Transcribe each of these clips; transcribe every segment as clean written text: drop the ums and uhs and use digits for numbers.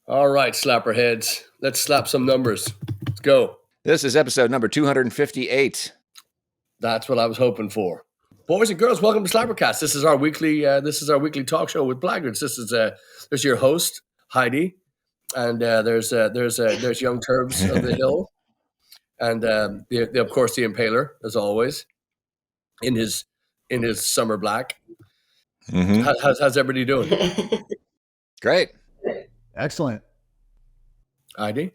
All right, slapperheads. Let's slap some numbers. Let's go. This is episode number 258. That's what I was hoping for. Boys and girls, welcome to SlapperCast. This is our weekly talk show with Blaggards. There's your host Heidi, and there's young Turbs of the Hill, and of course the Impaler, as always, in his summer black. Mm-hmm. How's everybody doing? Great. Excellent. Heidi?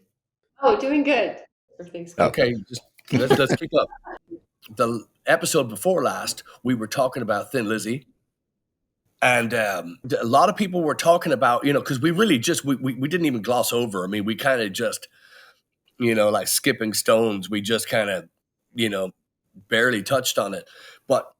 Oh, doing good. Everything's good. Okay, let's keep up. The episode before last, we were talking about Thin Lizzy, and a lot of people were talking about, because we really just we didn't even gloss over. I mean, we kind of just, like skipping stones. We just kind of, barely touched on it. But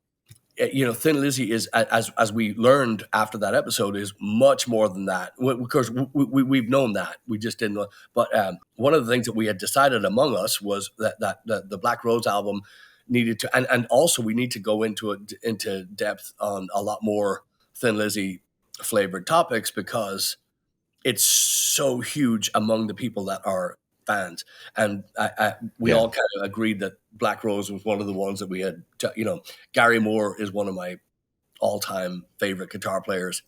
Thin Lizzy is, as we learned after that episode, is much more than that. Because we've known that, we just didn't know. But one of the things that we had decided among us was that the Black Rose album needed to, and also we need to go into depth on a lot more Thin Lizzy flavored topics, because it's so huge among the people that are fans. And we all kind of agreed that Black Rose was one of the ones that we had, Gary Moore is one of my all-time favorite guitar players.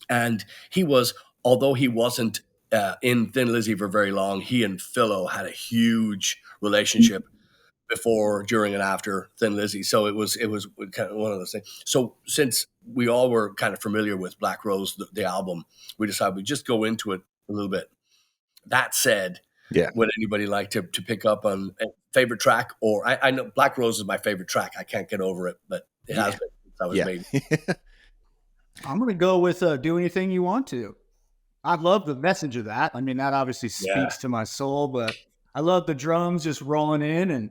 And he was, although he wasn't in Thin Lizzy for very long, he and Philo had a huge relationship before, during, and after Thin Lizzy. So it was kind of one of those things. So since we all were kind of familiar with Black Rose, the album, we decided we'd just go into it a little bit. That said, would anybody like to pick up on a favorite track? Or I know Black Rose is my favorite track. I can't get over it, but it has been since I was made. I'm going to go with Do Anything You Want To. I love the message of that. I mean, that obviously speaks to my soul, but I love the drums just rolling in. And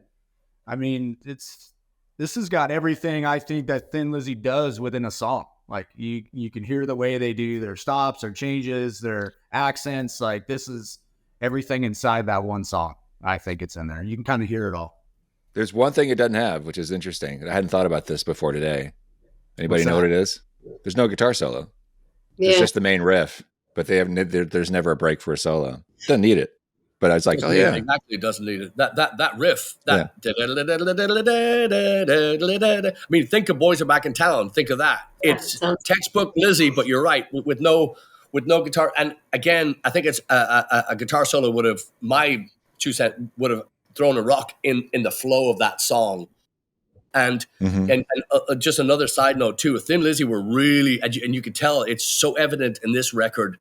I mean, this has got everything I think that Thin Lizzy does within a song. Like you can hear the way they do their stops, their changes, their accents. Like this is everything inside that one song. I think it's in there. You can kind of hear it all. There's one thing it doesn't have, which is interesting. I hadn't thought about this before today. Anybody know what it is? There's no guitar solo. Yeah. It's just the main riff, but there's never a break for a solo. Doesn't need it. But I was like, exactly, it doesn't need it. That riff, I mean, think of Boys Are Back in Town. Think of that. It's textbook Lizzy, but you're right, with no guitar. And again, I think it's a guitar solo would have, my 2 cents would have thrown a rock in the flow of that song. And just another side note too, Thin Lizzy were really, and you could tell it's so evident in this record.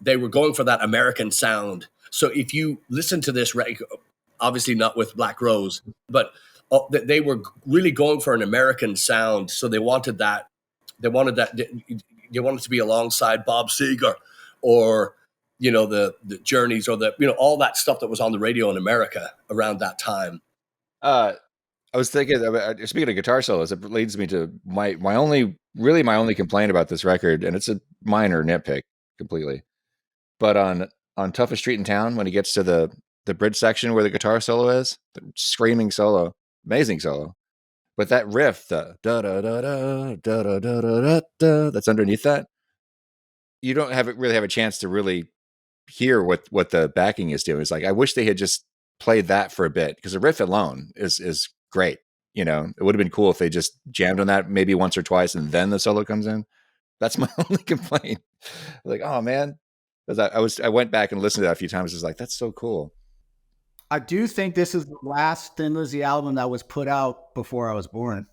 They were going for that American sound. So if you listen to this record, obviously not with Black Rose, but they were really going for an American sound. So they wanted that. They wanted to be alongside Bob Seger, or the Journeys, or all that stuff that was on the radio in America around that time. I was thinking, speaking of guitar solos, it leads me to my only complaint about this record, and it's a minor nitpick completely. But on Toughest Street in Town, when he gets to the bridge section where the guitar solo is, the screaming solo, amazing solo. But that riff, the da da da da da da da da da, that's underneath that, you don't really have a chance to really hear what the backing is doing. It's like, I wish they had just played that for a bit, because the riff alone is great. It would have been cool if they just jammed on that maybe once or twice and then the solo comes in. That's my only complaint. Like, oh man. I went back and listened to that a few times. It's like, that's so cool. I do think this is the last Thin Lizzy album that was put out before I was born.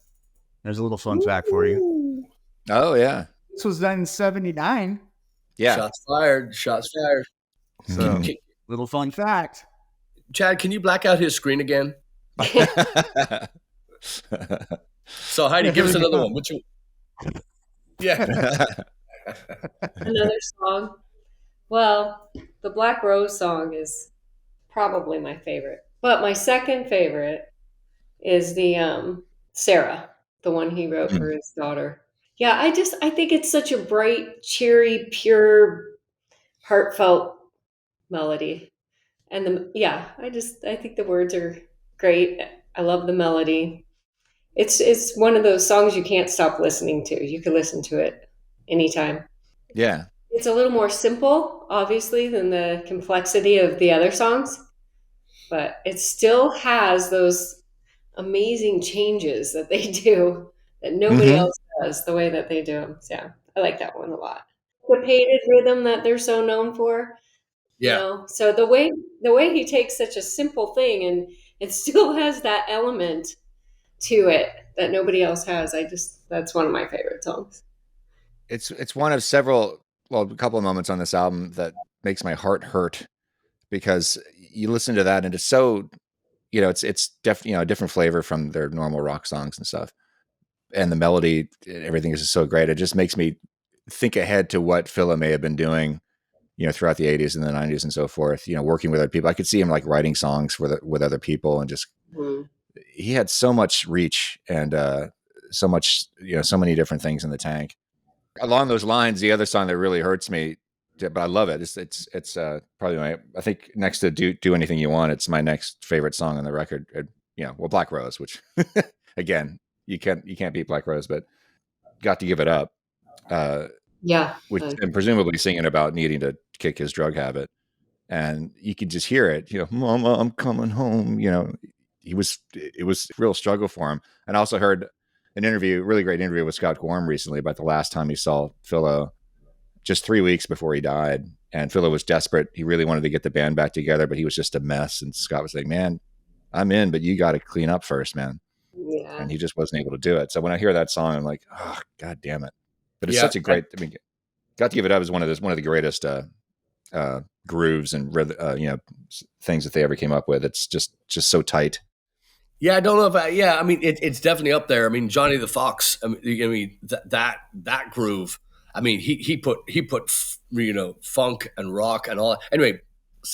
There's a little fun fact for you. Oh, yeah. This was done in 79. Yeah. Shots fired. So, little fun fact. Chad, can you black out his screen again? So, Heidi, give us another one. Another song. Well, the Black Rose song is probably my favorite. But my second favorite is the Sarah, the one he wrote for his daughter. Yeah, I think it's such a bright, cheery, pure, heartfelt melody. And I think the words are great. I love the melody. It's one of those songs you can't stop listening to. You can listen to it anytime. Yeah. it's a little more simple, obviously, than the complexity of the other songs, but it still has those amazing changes that they do that nobody Mm-hmm. else does the way that they do them. So yeah, I like that one a lot. The painted rhythm that they're so known for, Yeah. So the way he takes such a simple thing and it still has that element to it that nobody else has. That's one of my favorite songs. It's one of several, well, a couple of moments on this album that makes my heart hurt, because you listen to that and it's so, it's definitely, a different flavor from their normal rock songs and stuff. And the melody, everything is just so great. It just makes me think ahead to what Philo may have been doing, throughout the 80s and the 90s and so forth, working with other people. I could see him like writing songs with other people, and just, Mm. he had so much reach and so much, so many different things in the tank. Along those lines, the other song that really hurts me, but I love it. It's probably I think next to do anything you want, it's my next favorite song on the record. Well, Black Rose, which again, you can't beat Black Rose, but Got to Give It Up. Yeah. Which, and presumably singing about needing to kick his drug habit. And you could just hear it, Mama, I'm coming home. It was a real struggle for him. And I also heard an interview, really great interview with Scott Gorham recently about the last time he saw Philo, just 3 weeks before he died. And Philo was desperate. He really wanted to get the band back together, but he was just a mess. And Scott was like, man, I'm in, but you got to clean up first, man. Yeah. And he just wasn't able to do it. So when I hear that song, I'm like, oh, God damn it. But it's Yeah. such a great, Got to Give It Up is one of the greatest grooves and things that they ever came up with. It's just so tight. Yeah, I don't know if I mean, it's definitely up there. I mean, Johnny the Fox. I mean that groove. I mean, he put funk and rock and all. Anyway,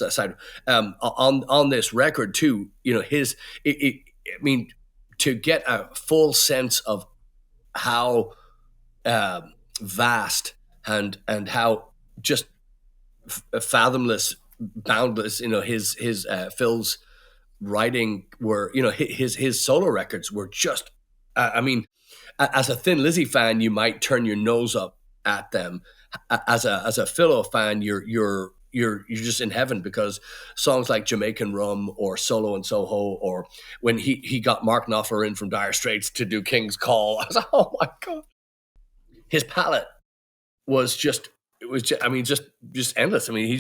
aside on this record too. I mean, to get a full sense of how vast and how just fathomless, boundless. His Phil's writing were, his solo records were just. I mean, as a Thin Lizzy fan, you might turn your nose up at them. As a Philo fan, you're just in heaven, because songs like Jamaican Rum or Solo in Soho, or when he got Mark Knopfler in from Dire Straits to do King's Call, I was like, oh my God. His palette was just, just endless. I mean,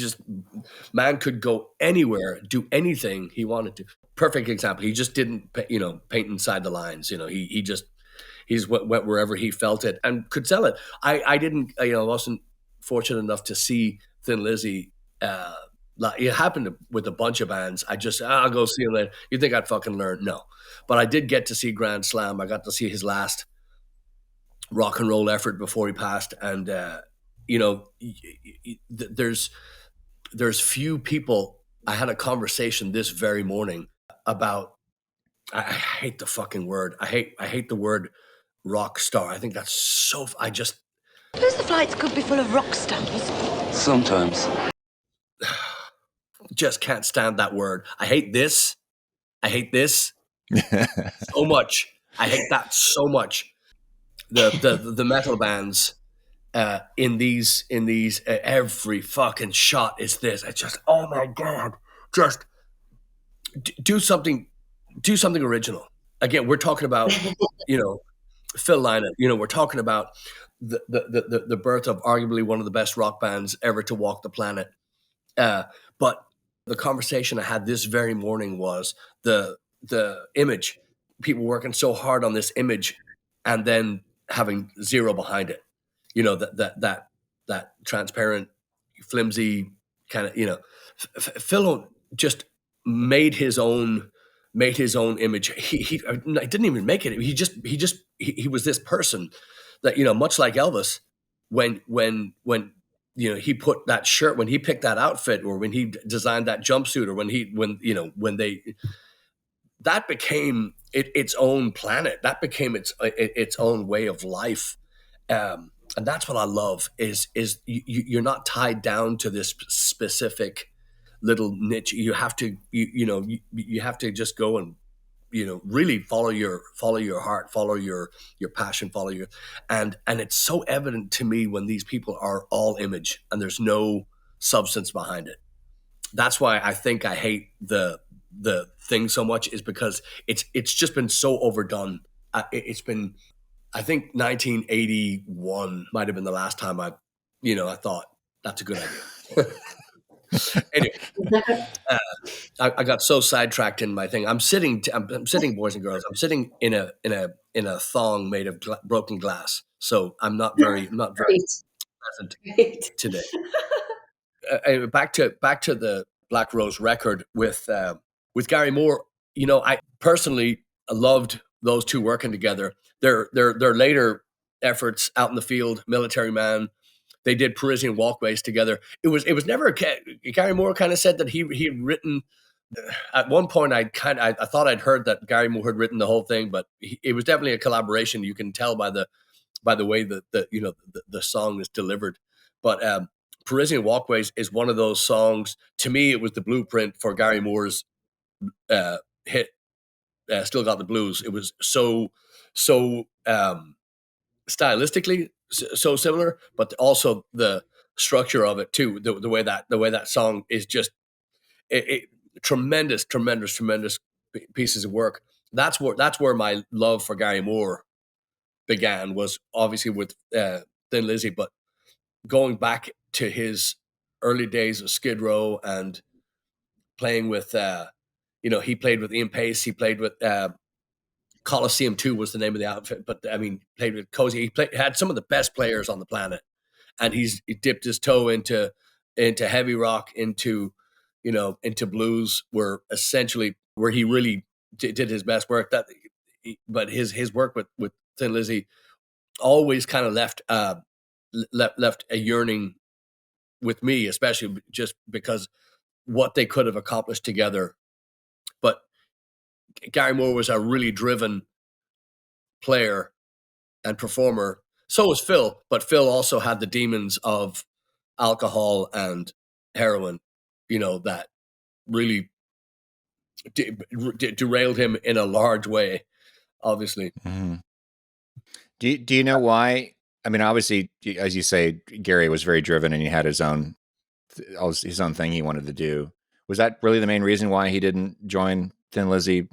man could go anywhere, do anything he wanted to. Perfect example. He just didn't, paint inside the lines. He's went wherever he felt it and could sell it. I didn't, wasn't fortunate enough to see Thin Lizzy. It happened with a bunch of bands. I'll go see him later. You think I'd fucking learn? No. But I did get to see Grand Slam. I got to see his last rock and roll effort before he passed. And, there's few people. I had a conversation this very morning about, I hate the fucking word. I hate the word rock star. I think that's so, Suppose the flights could be full of rock stars. Sometimes. Just can't stand that word. I hate this so much. I hate that so much. The metal bands, in these every fucking shot is this. It's just, oh my God, just do something original. Again, we're talking about, Phil Lynott. We're talking about the birth of arguably one of the best rock bands ever to walk the planet. But the conversation I had this very morning was the image. People working so hard on this image and then having zero behind it. That transparent, flimsy kind of. Phil just made his own image. He didn't even make it. He was this person that, much like Elvis, when he put that shirt, when he picked that outfit, or when he designed that jumpsuit, or when they that became its own planet. That became its own way of life. And that's what I love is you're not tied down to this specific little niche. You have to, you have to just go and really follow your heart, follow your passion, follow your, and it's so evident to me when these people are all image and there's no substance behind it. That's why I think I hate the thing so much, is because it's just been so overdone. It's been, I think 1981 might have been the last time I thought that's a good idea. Anyway, I got so sidetracked in my thing. I'm sitting, boys and girls. I'm sitting in a thong made of broken glass. So I'm not very pleasant today. Back to the Black Rose record with Gary Moore. I personally loved those two working together. Their later efforts out in the field, Military Man, they did Parisian Walkways together. It was never Gary Moore kind of said that he'd written. At one point, I thought I'd heard that Gary Moore had written the whole thing, but it was definitely a collaboration. You can tell by the way that the song is delivered. But Parisian Walkways is one of those songs. To me, it was the blueprint for Gary Moore's hit, Still Got the Blues. It was so stylistically so similar, but also the structure of it too. The way that song is just tremendous pieces of work. That's where my love for Gary Moore began, was obviously with Thin Lizzy, but going back to his early days of Skid Row and playing with, he played with Ian Pace, he played with Coliseum 2 was the name of the outfit, but I mean, played with Cozy. He had some of the best players on the planet, and he dipped his toe into heavy rock, into blues, where essentially where he really did his best work. But his work with Thin Lizzy always kind of left a yearning with me, especially just because what they could have accomplished together. But Gary Moore was a really driven player and performer. So was Phil, but Phil also had the demons of alcohol and heroin, that really derailed him in a large way, obviously. Mm-hmm. Do you know why? I mean, obviously, as you say, Gary was very driven and he had his own thing he wanted to do. Was that really the main reason why he didn't join Thin Lizzy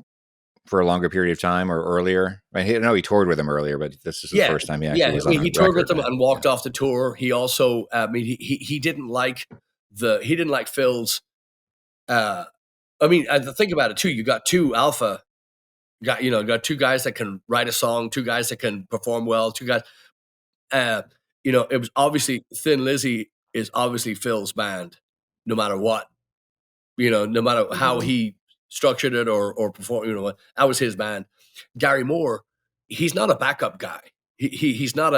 for a longer period of time or earlier? I know he toured with him earlier, but this is the first time he actually was on the record. He toured with them and walked off the tour. He also, he didn't like Phil's. Think about it too. You got two alpha. Got two guys that can write a song, two guys that can perform well, two guys. It was obviously Thin Lizzy is obviously Phil's band, no matter what. No matter how he structured it or performed, that was his band. Gary Moore, he's not a backup guy. He's not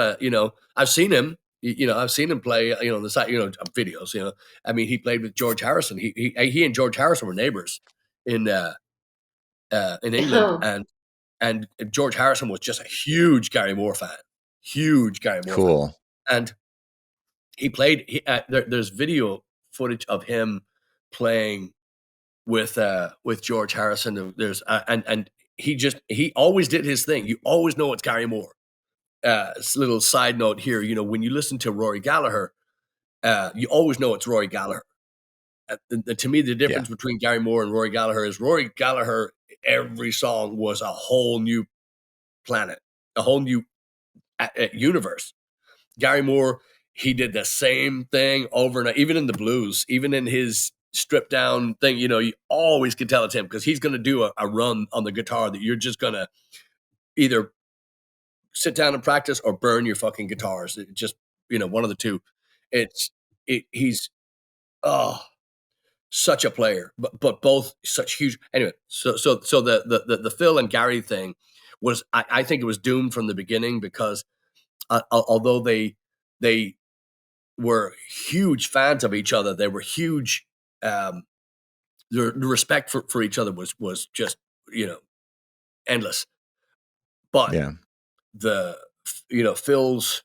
I've seen him. I've seen him play. On the side. Videos. He played with George Harrison. He and George Harrison were neighbors in England, and George Harrison was just a huge Gary Moore fan. Fan. And he played. There's video footage of him playing with George Harrison. There's and he always did his thing. You always know it's Gary Moore. Little side note here, when you listen to Rory Gallagher, you always know it's Rory Gallagher. To me, the difference between Gary Moore and Rory Gallagher is Rory Gallagher, every song was a whole new planet, a whole new universe. Gary Moore, he did the same thing over and over, even in the blues, even in his stripped down thing. You always can tell it's him, because he's going to do a run on the guitar that you're just going to either sit down and practice or burn your fucking guitars. It just, one of the two. He's such a player, but both such huge. Anyway, so the Phil and Gary thing was, I think it was doomed from the beginning, because although they were huge fans of each other, they were huge. The respect for each other was just endless. But Phil's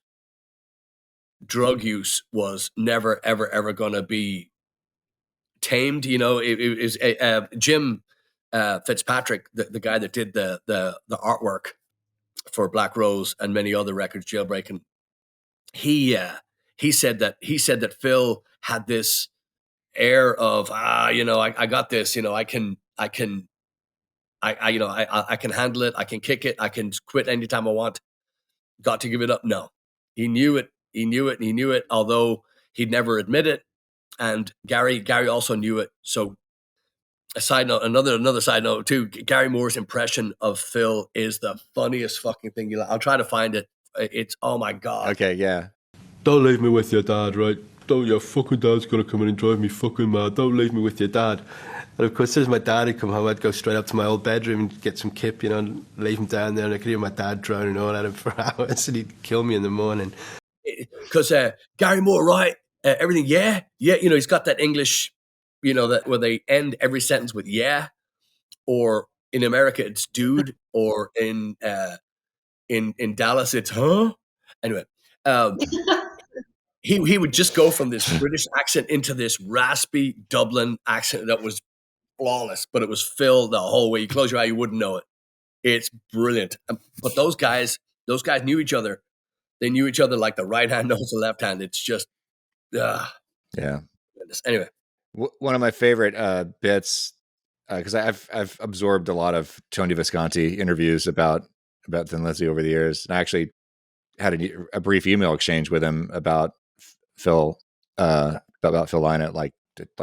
drug use was never ever going to be tamed. It was Jim Fitzpatrick, the guy that did the artwork for Black Rose and many other records, Jailbreaking, he said that Phil had this air of I got this, I can handle it, I can kick it, I can quit anytime I want. Got to give it up? No, he knew it, although he'd never admit it. And Gary also knew it. So a side note, another side note too, Gary Moore's impression of Phil is the funniest fucking thing. I'll try to find it. It's, oh my God. Okay, yeah. Don't leave me with your dad, right? Don't, your fucking dad's gonna come in and drive me fucking mad. Don't leave me with your dad. And of course, as my dad would come home, I'd go straight up to my old bedroom and get some kip, and leave him down there, and I could hear my dad droning on at him for hours, and he'd kill me in the morning. Because Gary Moore, right? Everything, yeah. He's got that English, that where they end every sentence with yeah, or in America it's dude, or in Dallas it's huh. Anyway, he would just go from this British accent into this raspy Dublin accent that was flawless, but it was Phil the whole way. You close your eye, you wouldn't know it. It's brilliant. But those guys knew each other. They knew each other like the right hand knows the left hand. It's just, yeah. Goodness. Anyway, one of my favorite bits, because I've absorbed a lot of Tony Visconti interviews about Thin Lizzy over the years, and I actually had a brief email exchange with him about Phil Lynott like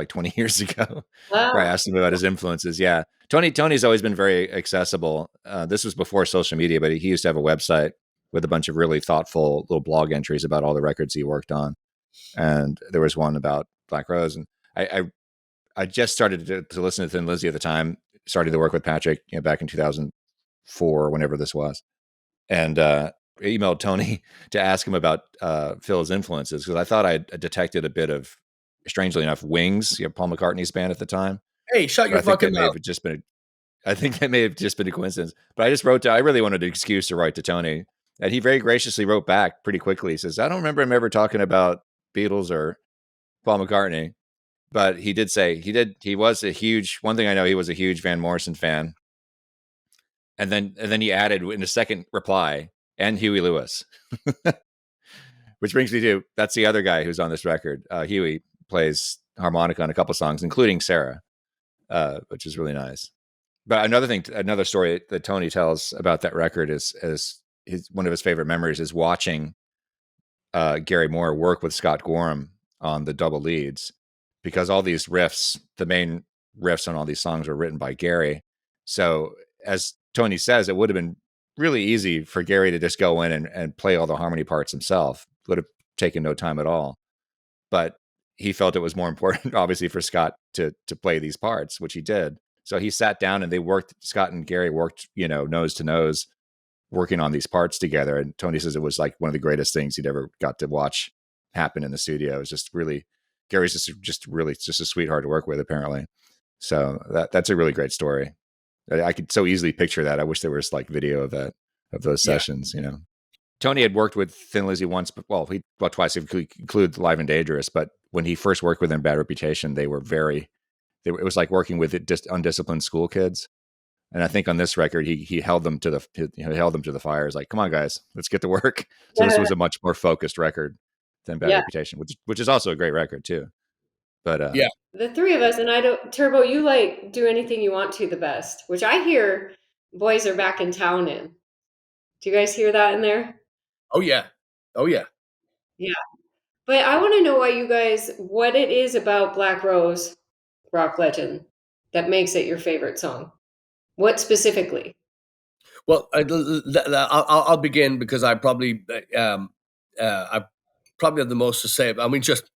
20 years ago. Wow. Where I asked him about his influences. Yeah, Tony's always been very accessible. This was before social media, but he used to have a website with a bunch of really thoughtful little blog entries about all the records he worked on. And there was one about Black Rose, and I just started to listen to Thin Lizzy at the time, starting to work with Patrick, back in 2004, whenever this was, and emailed Tony to ask him about Phil's influences, because I thought I detected a bit of, strangely enough, Wings, Paul McCartney's band at the time. Hey, shut your fucking mouth. I think that may have just been a coincidence, but I really wanted an excuse to write to Tony, and he very graciously wrote back pretty quickly. He says, I don't remember him ever talking about Beatles or Paul McCartney, but he did say he was one thing I know, he was a huge Van Morrison fan. And then he added in a second reply, and Huey Lewis, which brings me to, that's the other guy who's on this record. Huey plays harmonica on a couple songs, including Sarah, which is really nice. But another story that Tony tells about that record is one of his favorite memories is watching Gary Moore work with Scott Gorham on the double leads, because all these riffs, the main riffs on all these songs were written by Gary. So as Tony says, it would have been really easy for Gary to just go in and play all the harmony parts himself. It would have taken no time at all. But he felt it was more important, obviously, for Scott to play these parts, which he did. So he sat down and Scott and Gary worked, nose to nose, working on these parts together. And Tony says it was like one of the greatest things he'd ever got to watch happen in the studio. It was just really, Gary's just a sweetheart to work with, apparently. So that's a really great story. I could so easily picture that. I wish there was like video of those sessions, Tony had worked with Thin Lizzy once, twice, if you include Live and Dangerous. But when he first worked with them, Bad Reputation, it was like working with undisciplined school kids. And I think on this record, he held them to the fire. It's like, come on, guys, let's get to work. So this was a much more focused record than Bad Reputation, which is also a great record too. But the three of us, and I don't, Turbo, you like Do Anything You Want to the best, which I hear Boys Are Back in Town in. Do you guys hear that in there? Oh yeah. Yeah. But I want to know what it is about Black Rose, Rock Legend, that makes it your favorite song. What specifically? Well, I'll begin, because I probably have the most to say. I mean, just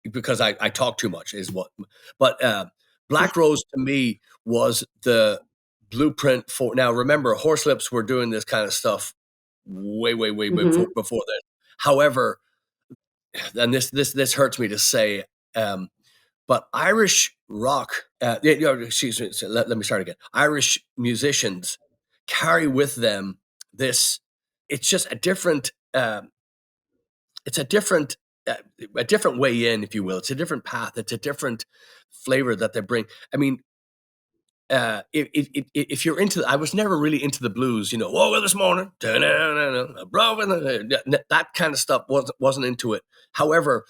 because I talk too much is what. But Black Rose to me was the blueprint for. Now, remember, Horselips were doing this kind of stuff way before this. However, and this hurts me to say, but Irish rock, excuse me, let me start again. Irish musicians carry with them this. It's just a different. It's a different way in, if you will. It's a different path. It's a different flavor that they bring. I mean, if you're into, I was never really into the blues, you know, woke up this morning, that kind of stuff wasn't into it. However,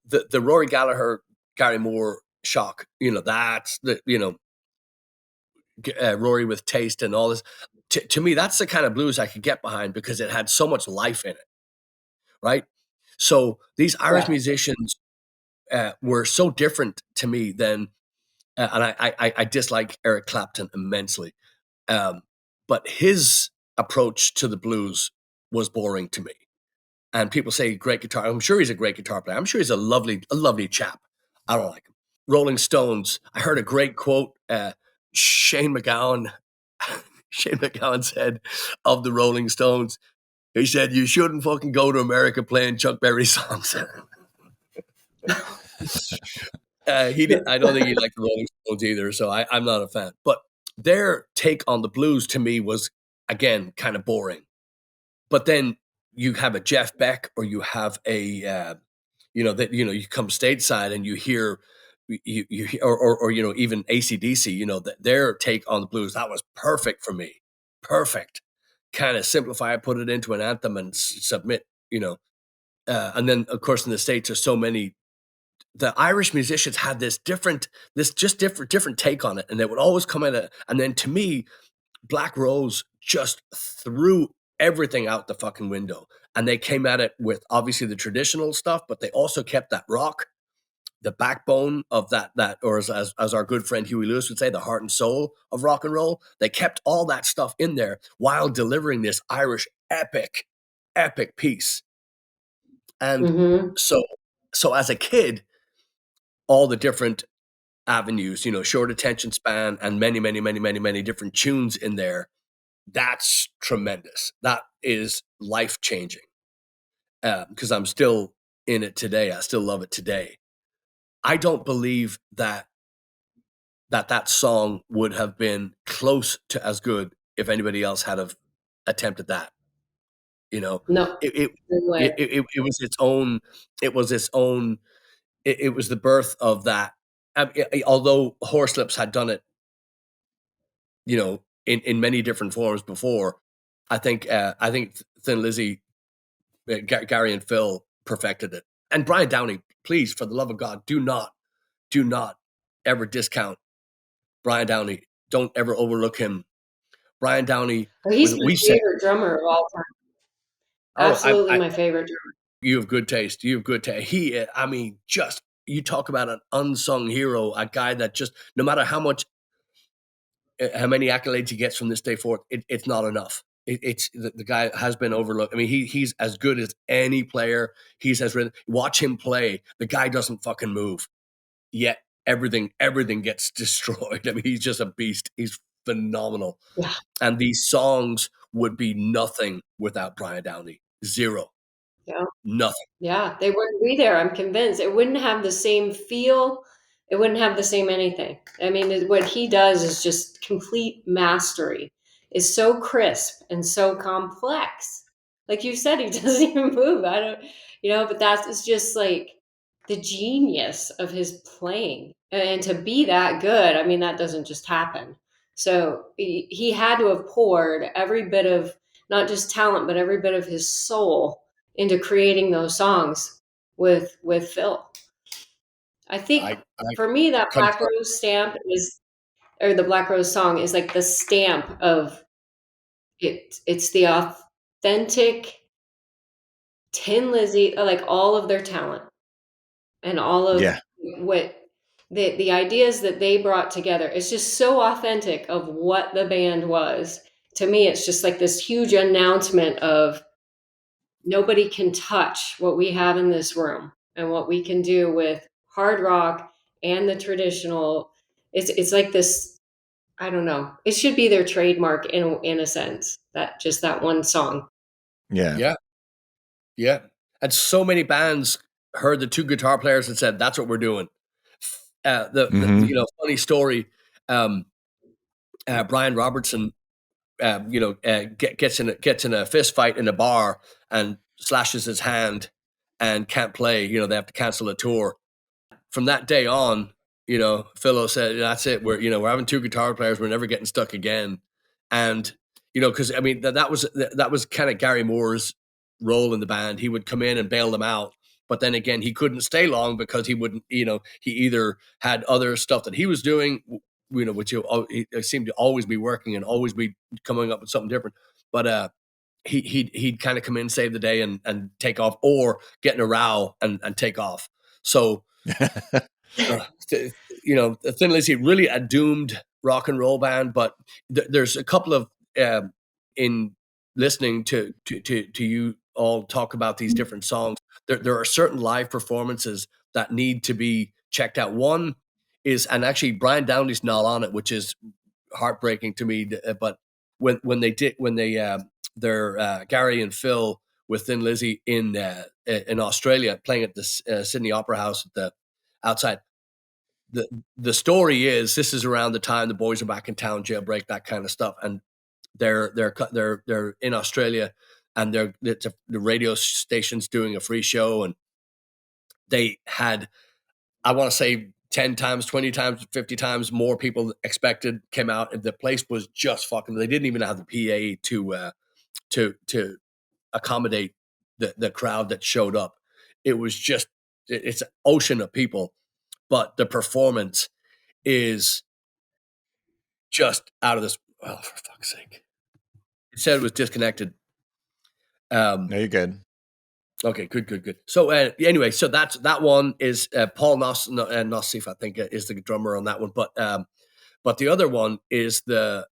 the Rory Gallagher, Gary Moore shock, you know, that's the, you know, Rory with taste and all this. To me, that's the kind of blues I could get behind because it had so much life in it, right? So these Irish musicians were so different to me than, and I dislike Eric Clapton immensely, but his approach to the blues was boring to me. And people say great guitar. I'm sure he's a great guitar player. I'm sure he's a lovely chap. I don't like him. Rolling Stones. I heard a great quote. Shane MacGowan said of the Rolling Stones, he said, "You shouldn't fucking go to America playing Chuck Berry songs." He did. I don't think he liked the Rolling Stones either, so I'm not a fan. But their take on the blues to me was, again, kind of boring. But then you have a Jeff Beck, or you have a, you come stateside and you hear, or even AC/DC, that their take on the blues, that was perfect for me. Perfect. Kind of simplify it, put it into an anthem and submit, and then of course in the States there's so many. The Irish musicians had this different take on it, and they would always come in and then to me, Black Rose just threw everything out the fucking window. And they came at it with obviously the traditional stuff, but they also kept that rock, the backbone of that, or as our good friend Huey Lewis would say, the heart and soul of rock and roll. They kept all that stuff in there while delivering this Irish epic piece. And so as a kid, all the different avenues, short attention span and many different tunes in there. That's tremendous. That is life-changing. Because I'm still in it today. I still love it today. I don't believe that song would have been close to as good if anybody else had have attempted that. No, it was its own. It was its own. It was the birth of that. Although Horslips had done it, in many different forms before, I think Thin Lizzy, Gary and Phil perfected it. And Brian Downey, please, for the love of God, do not ever discount Brian Downey. Don't ever overlook him. Brian Downey. He's my favorite drummer of all time. Absolutely my favorite drummer. You have good taste. You talk about an unsung hero, a guy that just, no matter how many accolades he gets from this day forth, it's not enough. It's the guy has been overlooked. I mean, he's as good as any player. Watch him play. The guy doesn't fucking move. Yet everything gets destroyed. I mean, he's just a beast. He's phenomenal. Yeah. And these songs would be nothing without Brian Downey. Zero. Yeah. Nothing. Yeah, they wouldn't be there. I'm convinced. It wouldn't have the same feel. It wouldn't have the same anything. I mean, what he does is just complete mastery. Is so crisp and so complex. Like you said, he doesn't even move. But it's just like the genius of his playing. And to be that good, I mean, that doesn't just happen. So he had to have poured every bit of, not just talent, but every bit of his soul into creating those songs with Phil. I think for me, that Black Rose stamp or the Black Rose song is like the stamp of it. It's the authentic Thin Lizzy, like all of their talent and all of what the ideas that they brought together. It's just so authentic of what the band was. To me, it's just like this huge announcement of nobody can touch what we have in this room and what we can do with hard rock and the traditional. It's like this, I don't know. It should be their trademark in a sense, that one song. Yeah. And so many bands heard the two guitar players and said, "That's what we're doing." Funny story. Brian Robertson, gets in a fist fight in a bar and slashes his hand and can't play. They have to cancel a tour. From that day on, You know, Philo said, "That's it. We're having 2 guitar players. We're never getting stuck again." And because I mean that was kind of Gary Moore's role in the band. He would come in and bail them out, but then again, he couldn't stay long because he wouldn't. He either had other stuff that he was doing, which he seemed to always be working and always be coming up with something different. But he'd kind of come in, save the day, and take off, or get in a row and take off. So. Thin Lizzy, really a doomed rock and roll band, but there's a couple of in listening to you all talk about these different songs. There are certain live performances that need to be checked out. One is, and actually Brian Downey's not on it, which is heartbreaking to me. But when they're Gary and Phil with Thin Lizzy in Australia, playing at the Sydney Opera House at the outside. The story is, this is around the time the boys are back in town, jailbreak, that kind of stuff, and they're in Australia, and the radio station's doing a free show, and they had, I want to say, 10 times, 20 times, 50 times more people expected came out, and the place was just fucking. They didn't even have the PA to accommodate the crowd that showed up. It was just, it's an ocean of people, but the performance is just out of this. Oh, for fuck's sake! It said it was disconnected. No, you're good. Okay, good. So anyway, so that one is Paul Nassif, I think, is the drummer on that one. But the other one is the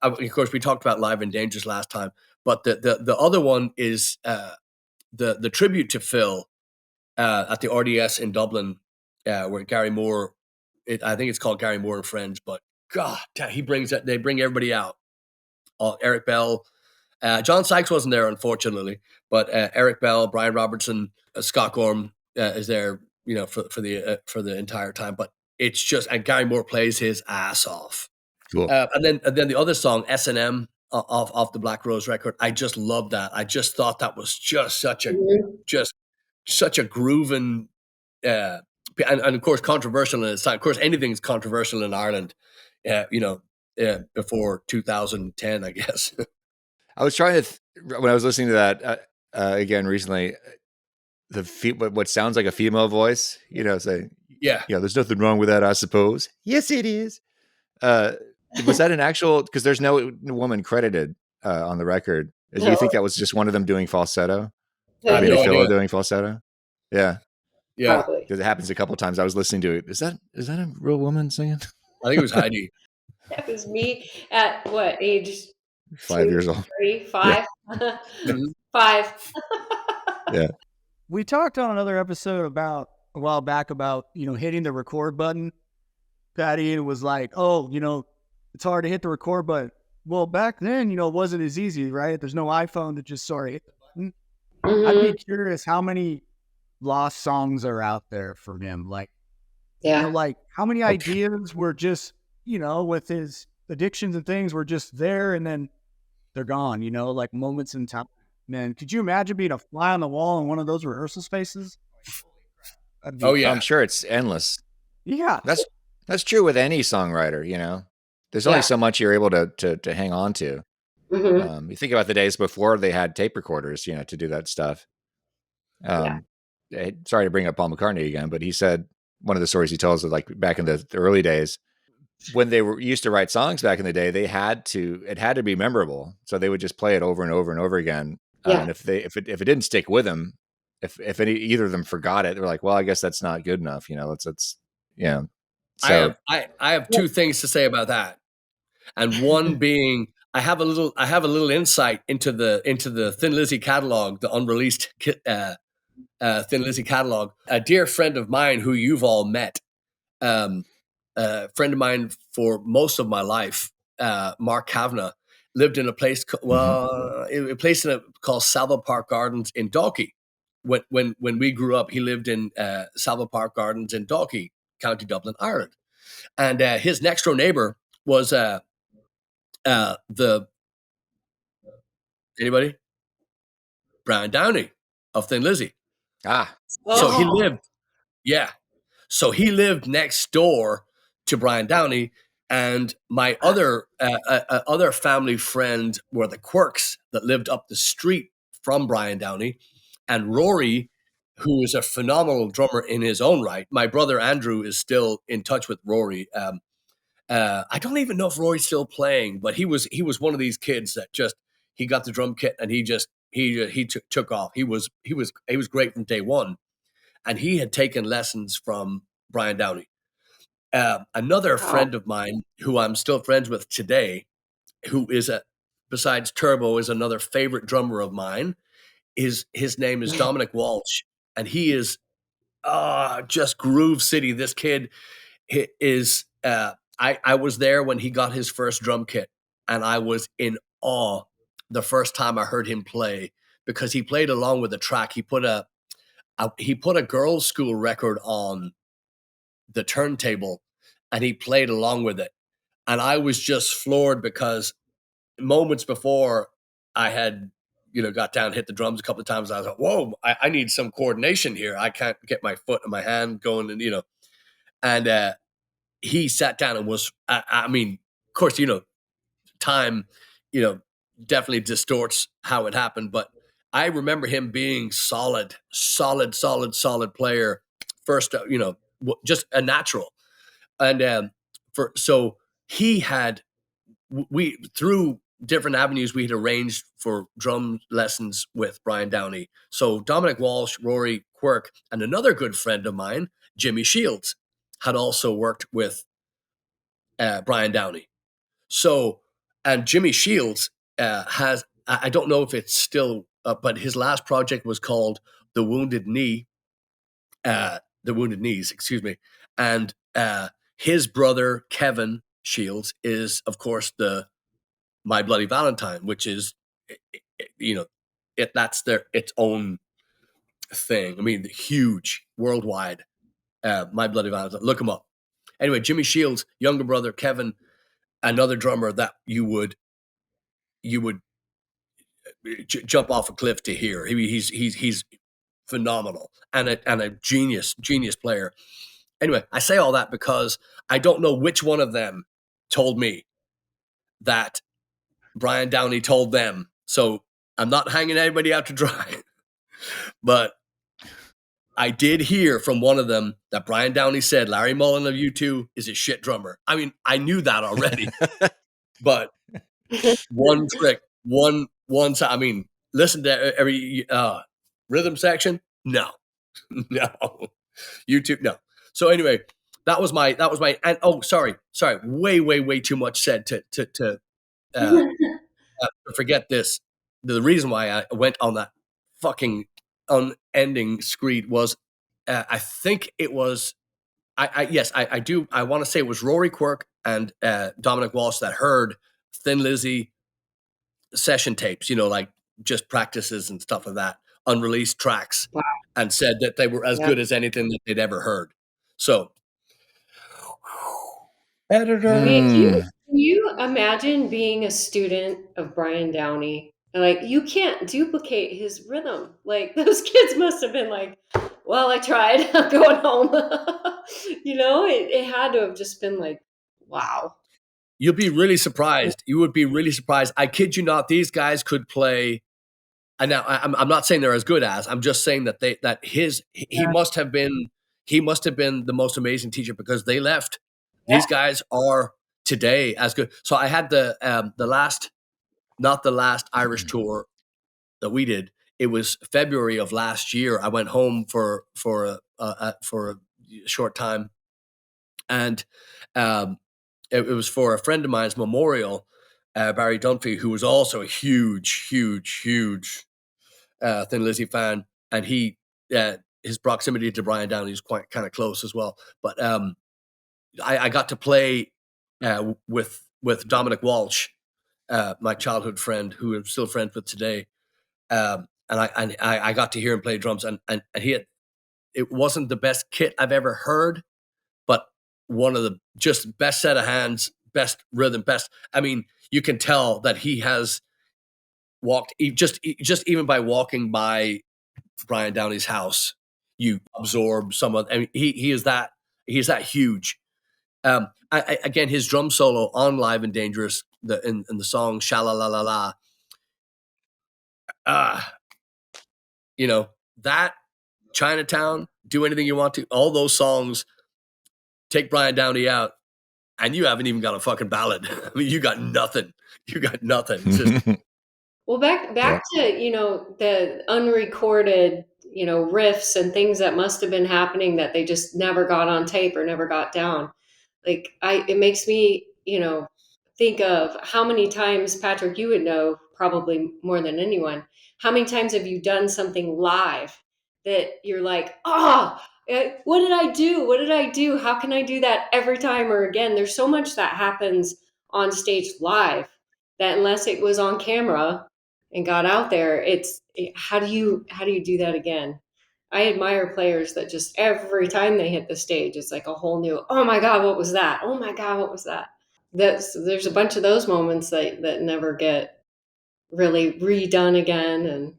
of course we talked about Live and Dangerous last time, but the other one is the tribute to Phil at the RDS in Dublin, where Gary Moore. I think it's called Gary Moore and Friends, but God, they bring everybody out. Eric Bell, John Sykes wasn't there, unfortunately, but Eric Bell, Brian Robertson, Scott Gorham is there, for the entire time. But it's just, and Gary Moore plays his ass off. Cool. And then the other song, S&M, off the Black Rose record, I just loved that. I just thought that was just such a grooving. And of course, controversial in its time. Of course, anything's controversial in Ireland, before 2010, I guess. I was trying to, when I was listening to that again recently, what sounds like a female voice, saying, there's nothing wrong with that, I suppose. Yes, it is. Was that an actual, because there's no woman credited on the record. Do you think that was just one of them doing falsetto? Maybe Philo doing falsetto? Yeah. Yeah, because it happens a couple of times. I was listening to it. Is that a real woman singing? I think it was Heidi. That was me at what age? 5 years old. 3, 5, Yeah. 5. Yeah. We talked on another episode a while back about hitting the record button. Paddy was like, "Oh, it's hard to hit the record button." Well, back then, it wasn't as easy, right? There's no iPhone to just hit the button. Mm-hmm. I'd be curious how many lost songs are out there from him. Like, how many ideas were just, with his addictions and things were just there and then they're gone, like moments in time. Man, could you imagine being a fly on the wall in one of those rehearsal spaces? I'm sure it's endless. Yeah. That's true with any songwriter, There's only so much you're able to hang on to. Mm-hmm. You think about the days before they had tape recorders, to do that stuff. Sorry to bring up Paul McCartney again, but he said one of the stories he tells is like back in the early days when they were used to write songs back in the day, it had to be memorable. So they would just play it over and over and over again. And if it didn't stick with them, if either of them forgot it, they were like, well, I guess that's not good enough. So I have two things to say about that. And one being, I have a little insight into the Thin Lizzy catalog, the unreleased Thin Lizzy catalog. A dear friend of mine who you've all met, a friend of mine for most of my life, Mark Kavanagh, lived in a place called Salva Park Gardens in Dalkey. When we grew up, he lived in Salva Park Gardens in Dalkey, County Dublin, Ireland. And his next door neighbor was anybody? Brian Downey of Thin Lizzy. So he lived, So he lived next door to Brian Downey, and my other other family friend were the Quirks that lived up the street from Brian Downey, and Rory, who is a phenomenal drummer in his own right. My brother Andrew is still in touch with Rory. I don't even know if Rory's still playing, but he was one of these kids that just he got the drum kit and he took off. He was great from day one, and he had taken lessons from Brian Downey. Another friend of mine who I'm still friends with today, who is besides Turbo, is another favorite drummer of mine. His name is Dominic Walsh, and he is just Groove City. This kid is. I was there when he got his first drum kit, and I was in awe the first time I heard him play, because he played along with the track. He put a girls' school record on the turntable, and he played along with it. And I was just floored, because moments before I had, got down, hit the drums a couple of times. I was like, whoa, I need some coordination here. I can't get my foot and my hand going, and he sat down and was, I mean, of course, time, definitely distorts how it happened, but I remember him being solid player. First, just a natural. And so he had, we through different avenues, we had arranged for drum lessons with Brian Downey. So Dominic Walsh, Rory Quirk, and another good friend of mine, Jimmy Shields, had also worked with Brian Downey. So, and Jimmy Shields has, I don't know if it's still, but his last project was called The Wounded Knees, excuse me. And his brother, Kevin Shields, is, of course, the My Bloody Valentine, which is, that's its own thing. I mean, huge, worldwide, My Bloody Valentine. Look him up. Anyway, Jimmy Shields' younger brother, Kevin, another drummer that you would jump off a cliff to hear. He's phenomenal, and a genius player. Anyway, I say all that because I don't know which one of them told me that Brian Downey told them. So I'm not hanging anybody out to dry, but I did hear from one of them that Brian Downey said Larry Mullen of U2 is a shit drummer. I mean, I knew that already, but one trick, one time. I mean, listen to every rhythm section. No, no, YouTube. No. So anyway, that was my, and sorry. Way too much said to forget this. The reason why I went on that fucking unending screed was, I think it was, I do. I want to say it was Rory Quirk and Dominic Walsh that heard Thin Lizzy session tapes, like just practices and stuff like that, unreleased tracks, wow, and said that they were as good as anything that they'd ever heard. So, editor, can you imagine being a student of Brian Downey? Like, you can't duplicate his rhythm. Like, those kids must have been like, well, I tried. I'm going home. It had to have just been like, wow. You'll be really surprised. You would be really surprised. I kid you not. These guys could play. And now I'm not saying they're as good as. I'm just saying that he must have been the most amazing teacher, because they left. Yeah. These guys are today as good. So I had not the last Irish tour that we did. It was February of last year. I went home for a short time, and it was for a friend of mine's memorial, Barry Dunphy, who was also a huge Thin Lizzy fan, and his proximity to Brian Downey is quite kind of close as well. But I got to play with Dominic Walsh, my childhood friend, who I'm still friends with today, and I got to hear him play drums, and it wasn't the best kit I've ever heard, but one of the just best set of hands, best rhythm, best. I mean, you can tell that he has walked just even by walking by Brian Downey's house, you absorb some of. I mean, he is that He's that huge. Again, his drum solo on Live and Dangerous, in the song Shala La La La. You know, that Chinatown, Do Anything You Want To, all those songs take Brian Downey out, and you haven't even got a fucking ballad. I mean, you got nothing. You got nothing. It's just, well, back to, you know, the unrecorded, you know, riffs and things that must have been happening that they just never got on tape or never got down. Like, it makes me, you know, think of how many times, Patrick, you would know probably more than anyone, how many times have you done something live that you're like, what did I do? What did I do? How can I do that every time or again? There's so much that happens on stage live that unless it was on camera and got out there, how do you do that again? I admire players that just every time they hit the stage, it's like a whole new, oh my God, what was that? Oh my God, what was that? There's a bunch of those moments that never get really redone again.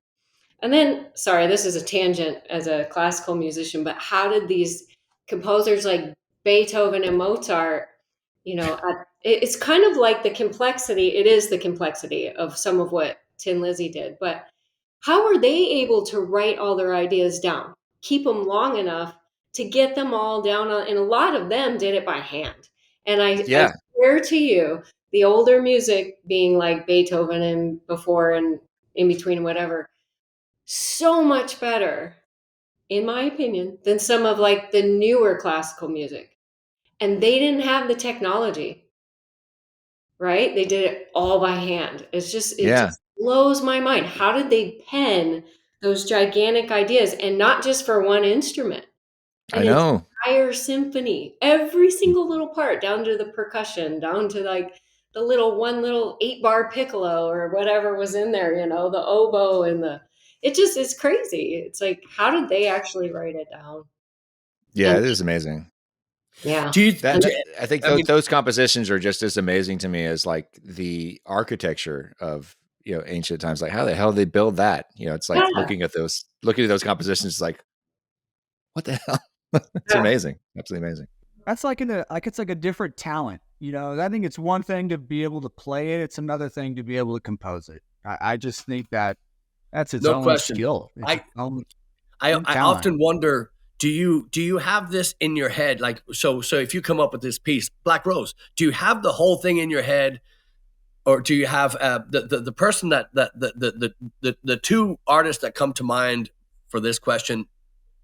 And then, sorry, this is a tangent as a classical musician, but how did these composers like Beethoven and Mozart, you know, it's kind of like it is the complexity of some of what Thin Lizzy did, but how are they able to write all their ideas down, keep them long enough to get them all down on, and a lot of them did it by hand. And I swear to you, the older music being like Beethoven and before and in between and whatever, so much better, in my opinion, than some of like the newer classical music. And they didn't have the technology, right? They did it all by hand. It just blows my mind. How did they pen those gigantic ideas, and not just for one instrument? I know. Entire symphony, every single little part, down to the percussion, down to like the one little 8-bar piccolo or whatever was in there, you know, the oboe and it's crazy. It's like, how did they actually write it down? Yeah, it is amazing. Yeah. I think those compositions are just as amazing to me as like the architecture of, you know, ancient times. Like, how the hell did they build that? You know, it's like looking at those compositions, like, what the hell? It's amazing. Absolutely amazing. That's like it's like a different talent. You know, I think it's one thing to be able to play it. It's another thing to be able to compose it. I just think that's its own skill. I often wonder, do you have this in your head? Like, so if you come up with this piece, Black Rose, do you have the whole thing in your head? Or do you have the person the two artists that come to mind for this question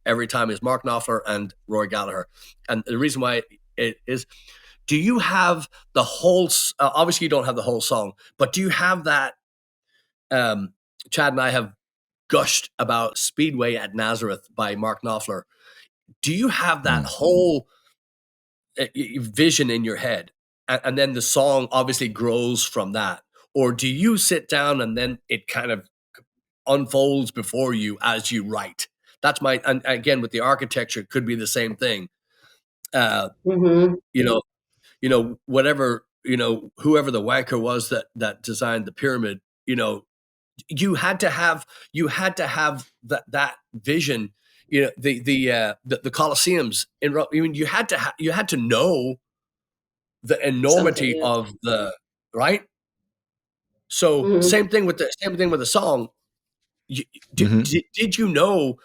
every time is Mark Knopfler and Roy Gallagher. And the reason why it is, do you have the whole, obviously you don't have the whole song, but do you have that, Chad and I have gushed about Speedway at Nazareth by Mark Knopfler. Do you have that whole vision in your head? And then the song obviously grows from that. Or do you sit down and then it kind of unfolds before you as you write? That's and again, with the architecture, it could be the same thing. You know, whatever, whoever the wanker was that designed the pyramid, you had to have that vision. The Colosseums in Rome. I mean, you had to know the enormity of the right. So same thing with the song. Did you know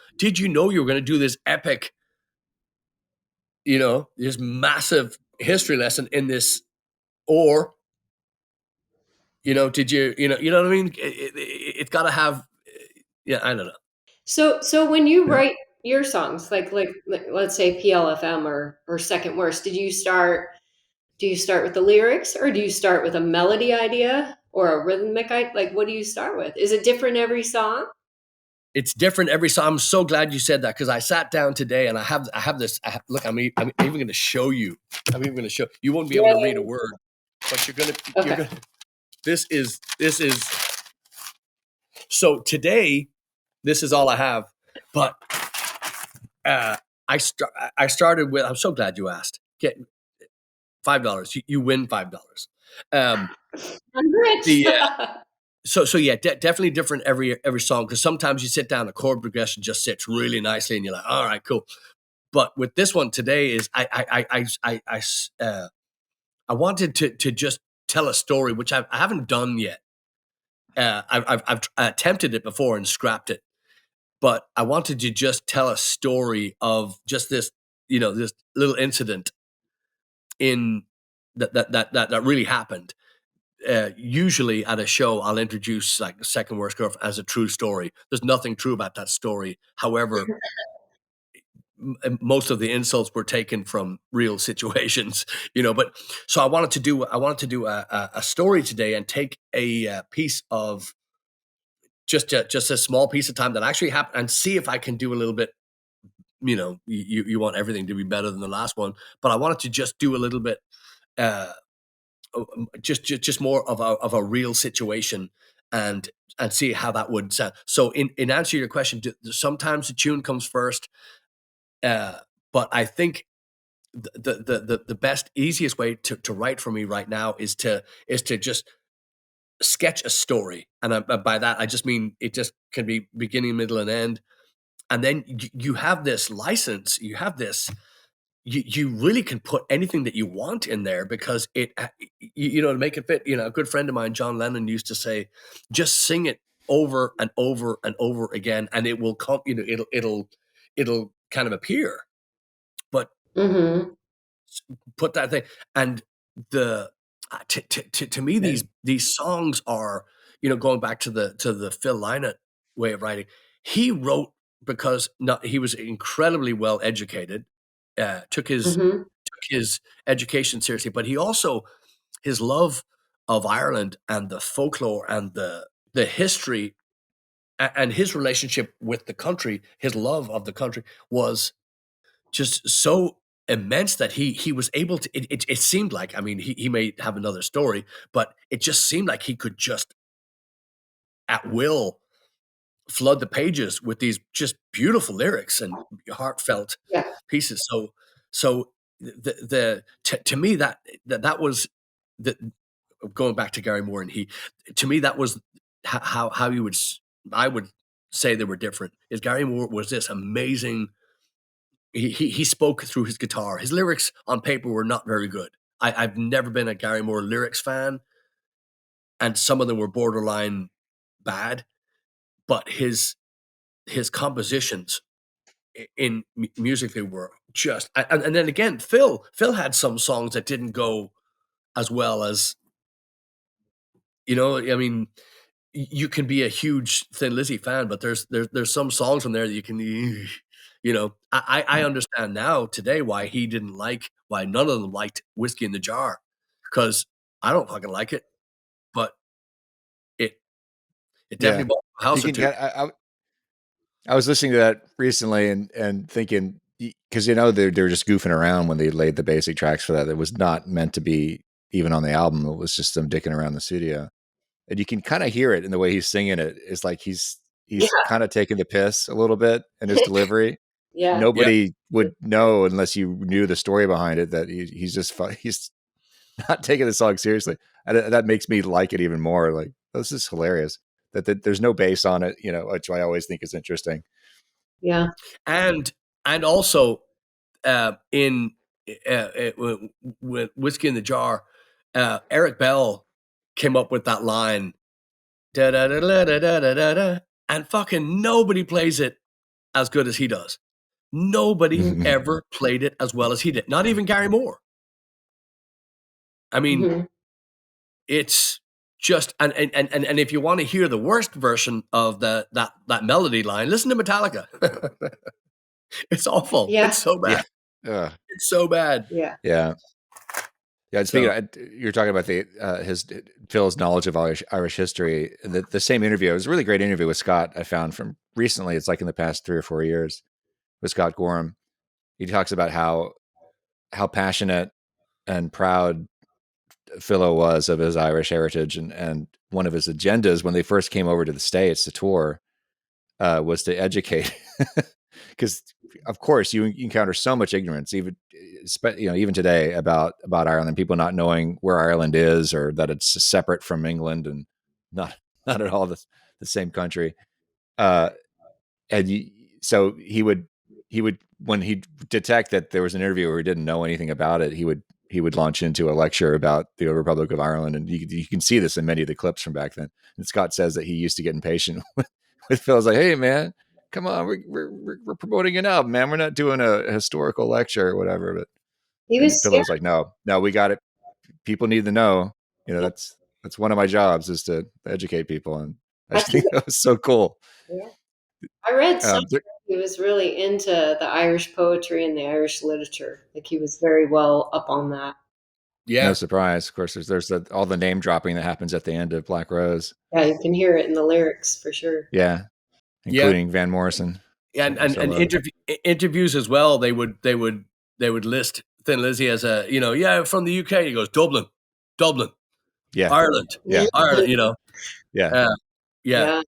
you were going to do this epic, this massive history lesson in this, or did you know what I mean? It's got to have, I don't know. So when you write your songs, like let's say PLFM or Second Worst, do you start with the lyrics, or do you start with a melody idea or a rhythmic idea? Like, what do you start with? Is it different every song? It's different every song. I'm so glad you said that, because I sat down today and I have this. Look, I'm even going to show you. I'm even going to show you. Won't be able to read a word, but you're gonna. This is. So today, this is all I have. But I started with. I'm so glad you asked. Get $5. You win $5. I'm rich. So yeah, definitely different every song, because sometimes you sit down, a chord progression just sits really nicely, and you're like, all right, cool. But with this one today is I wanted to just tell a story, which I haven't done yet. I've attempted it before and scrapped it, but I wanted to just tell a story of just this, this little incident in that really happened. Usually at a show, I'll introduce like the Second Worst Girlfriend as a true story. There's nothing true about that story. However, most of the insults were taken from real situations, But so I wanted to do a story today and take a piece of just a small piece of time that actually happened and see if I can do a little bit. You want everything to be better than the last one, but I wanted to just do a little bit, just more of a real situation and see how that would sound. So in answer to your question, sometimes the tune comes first. But I think the best, easiest way to write for me right now is to just sketch a story, and by that I just mean it just can be beginning, middle, and end, and then you have this license, you have this. You really can put anything that you want in there because it, to make it fit. A good friend of mine, John Lennon, used to say, "Just sing it over and over and over again, and it will come. It'll kind of appear." But put that thing, and the to me these songs are, going back to the Phil Lynott way of writing. He wrote because he was incredibly well educated, took his education seriously, but he also, his love of Ireland and the folklore and the history and his relationship with the country, his love of the country was just so immense that he was able to. It seemed like, I mean, he may have another story, but it just seemed like he could just at will flood the pages with these just beautiful lyrics and heartfelt pieces. So to me that was the, going back to Gary Moore, and to me that was how I would say they were different. Is Gary Moore was this amazing. He spoke through his guitar. His lyrics on paper were not very good. I've never been a Gary Moore lyrics fan, and some of them were borderline bad. But his compositions in musically were just. And then again, Phil had some songs that didn't go as well as, I mean, you can be a huge Thin Lizzy fan, but there's some songs on there that you can, I understand now today why none of them liked Whiskey in the Jar, because I don't fucking like it, but it definitely bought a house or two. I was listening to that recently and thinking, because they're just goofing around when they laid the basic tracks for that. It was not meant to be even on the album. It was just them dicking around the studio. And you can kind of hear it in the way he's singing it. It's like he's kind of taking the piss a little bit in his delivery. Nobody would know unless you knew the story behind it that he's not taking the song seriously. And that makes me like it even more. Like, this is hilarious that there's no bass on it, which I always think is interesting. Yeah. And also in with Whiskey in the Jar, Eric Bell came up with that line, da da da da da da da da, and fucking nobody plays it as good as he does. Nobody ever played it as well as he did. Not even Gary Moore. I mean, it's just, and if you want to hear the worst version of that melody line, listen to Metallica. It's awful. Yeah. It's so bad. Yeah. It's so bad. Yeah. Yeah. Yeah. Speaking of, you're talking about Phil's knowledge of Irish history. The same interview, it was a really great interview with Scott I found from recently. It's like in the past 3 or 4 years with Scott Gorham. He talks about how passionate and proud Philo was of his Irish heritage, and one of his agendas when they first came over to the States to tour was to educate, because of course you encounter so much ignorance, even today about Ireland, people not knowing where Ireland is or that it's separate from England and not at all the same country. So he would when he'd detect that there was an interview where he didn't know anything about it, he would launch into a lecture about the Republic of Ireland. And you can see this in many of the clips from back then. And Scott says that he used to get impatient with Phil. It's like, hey man, come on, we're promoting an album, man. We're not doing a historical lecture or whatever. But Phil was like, no, we got it. People need to know. That's one of my jobs is to educate people. And I think that was so cool. Yeah. I read something. He was really into the Irish poetry and the Irish literature. Like he was very well up on that. Yeah. No surprise. Of course, there's all the name dropping that happens at the end of Black Rose. Yeah, you can hear it in the lyrics for sure. Yeah. Including Van Morrison. Yeah, and interviews as well. They would list Thin Lizzy as from the UK. He goes, Dublin. Yeah. Ireland. Yeah. Ireland, Yeah.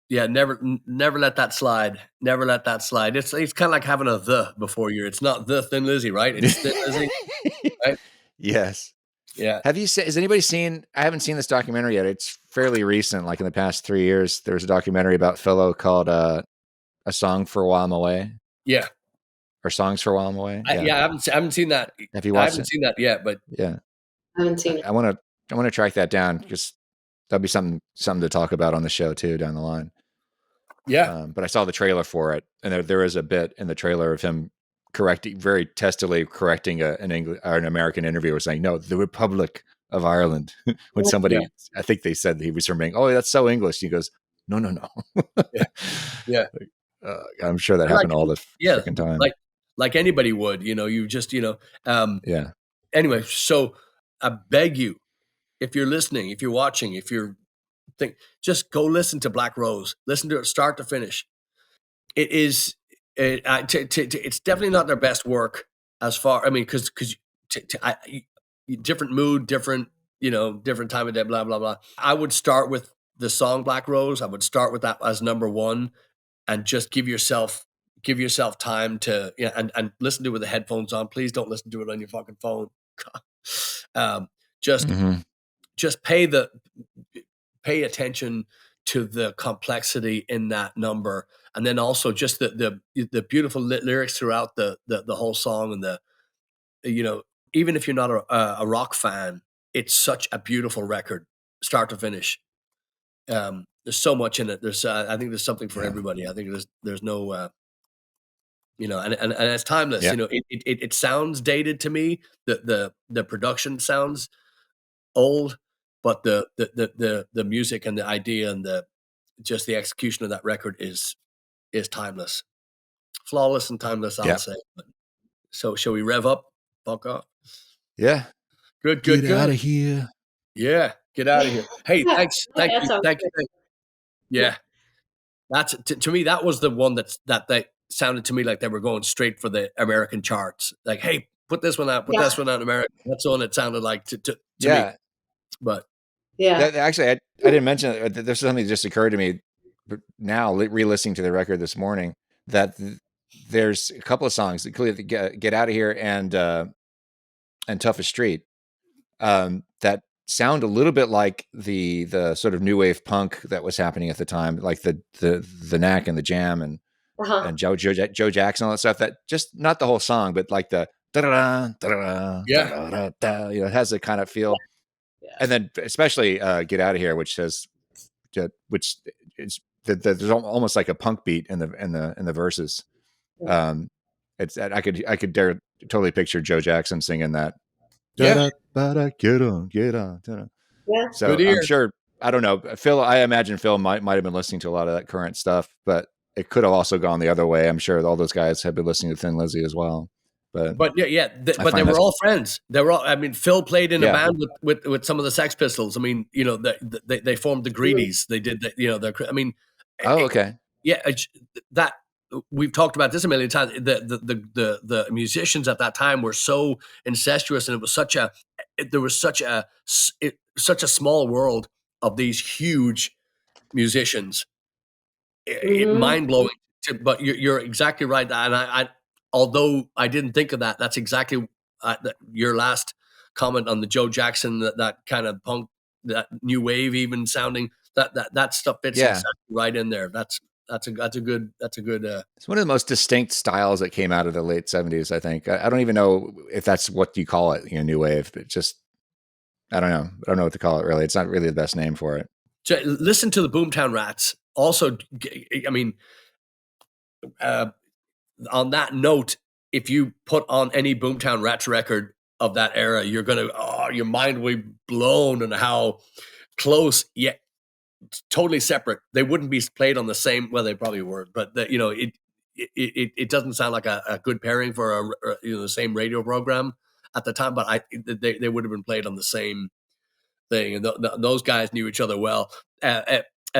Yeah, never let that slide. Never let that slide. It's kind of like having a the before you. It's not the Thin Lizzy, right? It's Thin Lizzy, right? Yes. Yeah. Has anybody seen? I haven't seen this documentary yet. It's fairly recent, like in the past 3 years. There was a documentary about a fellow called "A Song for a While I'm Away." Yeah. Or "Songs for a While I'm Away." I haven't seen that. Have you watched I haven't seen that yet, but yeah, I haven't seen it. I want to track that down because that'd be something to talk about on the show too down the line. Yeah. But I saw the trailer for it, and there is a bit in the trailer of him very testily correcting an American interviewer saying, "No, the Republic of Ireland." When somebody, I think they said he was saying, "Oh, that's so English." He goes, "No." Yeah. I'm sure that happened all the freaking time. Like anybody would, you just, yeah. Anyway, so I beg you, if you're listening, if you're watching, if you're just go listen to Black Rose. Listen to it start to finish. It is, it's definitely not their best work as far. I mean, because different mood, different time of day, blah blah blah. I would start with the song Black Rose. I would start with that as number one, and just give yourself time to and listen to it with the headphones on. Please don't listen to it on your fucking phone. Just pay attention to the complexity in that number, and then also just the beautiful lyrics throughout the whole song, and even if you're not a rock fan, it's such a beautiful record, start to finish. There's so much in it. I think there's something for everybody. I think there's no and it's timeless. It sounds dated to me. The production sounds old, but the music and the idea and the execution of that record is timeless, flawless and timeless. I'll say. So shall we rev up? Fuck off. Yeah. Good. Get out of here. Yeah, get out of here. Hey, thanks. Thank you. Yeah, that's to me. That was the one that sounded to me like they were going straight for the American charts. Like, hey, put this one out. Put this one out in America. That's the one it sounded like to me. But actually, I didn't mention it. There's something that just occurred to me now, re-listening to the record this morning, that there's a couple of songs, including "Get Out of Here" and "Toughest Street," that sound a little bit like the sort of new wave punk that was happening at the time, like the Knack and the Jam and Joe Jackson, all that stuff. That just not the whole song, but like the it has a kind of feel. And then especially "Get Out of Here," which is there's almost like a punk beat in the verses. It's I could totally picture Joe Jackson singing that. Get on. Yeah. So I'm sure, I don't know, Phil. I imagine Phil might have been listening to a lot of that current stuff, but it could have also gone the other way. I'm sure all those guys have been listening to Thin Lizzy as well. But but they were all friends. They were all. I mean, Phil played in a band with some of the Sex Pistols. I mean, they formed the Greedies. They did I mean, okay. That we've talked about this a million times. The musicians at that time were so incestuous, and it was such a small world of these huge musicians. Mind blowing. But you're exactly right, and I although I didn't think of that, that's exactly your last comment on the Joe Jackson, that kind of punk, that new wave, even sounding that stuff fits exactly right in there. That's That's a good. It's one of the most distinct styles that came out of the late 70s, I think. I don't even know if that's what you call it, new wave. It just, I don't know. I don't know what to call it, really. It's not really the best name for it. Listen to the Boomtown Rats. Also, I mean, on that note, if you put on any Boomtown Rats record of that era, you're gonna, your mind will be blown on how close, yet totally separate. They wouldn't be played on the same. Well, they probably were, but it doesn't sound like a good pairing for the same radio program at the time. But they would have been played on the same thing, and those guys knew each other well.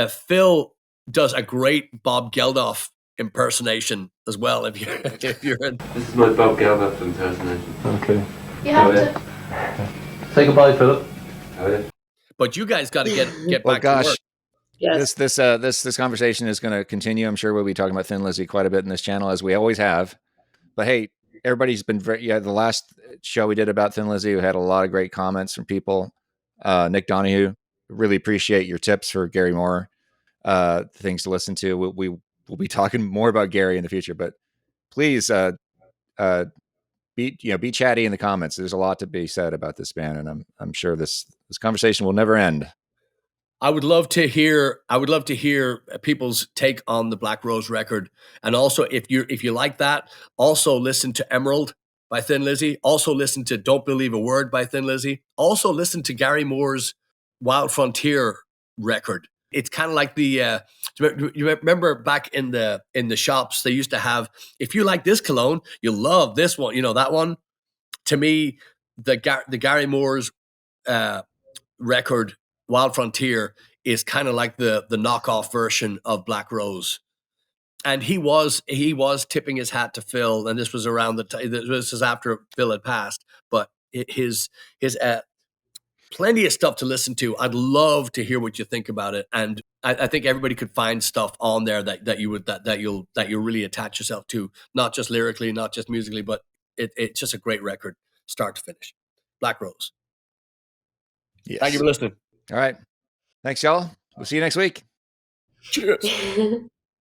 Phil does a great Bob Geldof impersonation as well. If you're in. This is my Bob Geldof impersonation. Okay. You have to. Say goodbye, Philip. But you guys got to get back gosh. to work. Yes. This conversation is going to continue. I'm sure we'll be talking about Thin Lizzy quite a bit in this channel, as we always have. But hey, everybody's been the last show we did about Thin Lizzy, we had a lot of great comments from people. Nick Donahue, really appreciate your tips for Gary Moore, things to listen to. We'll be talking more about Gary in the future, but please be chatty in the comments. There's a lot to be said about this band, and I'm sure this conversation will never end. I would love to hear people's take on the Black Rose record, and also if you like that, also listen to Emerald by Thin Lizzy. Also listen to Don't Believe a Word by Thin Lizzy. Also listen to Gary Moore's Wild Frontier record. It's kind of like the you remember back in the shops they used to have, if you like this cologne, you'll love this one. That one. To me, the Gary Moore's record Wild Frontier is kind of like the knockoff version of Black Rose. And he was tipping his hat to Phil, and this was around the time. This is after Phil had passed, but his plenty of stuff to listen to. I'd love to hear what you think about it, and I think everybody could find stuff on there that you'll really attach yourself to, not just lyrically, not just musically, but it's just a great record, start to finish. Black Rose. Yes. Thank you for listening. All right. Thanks, y'all. We'll see you next week. Cheers.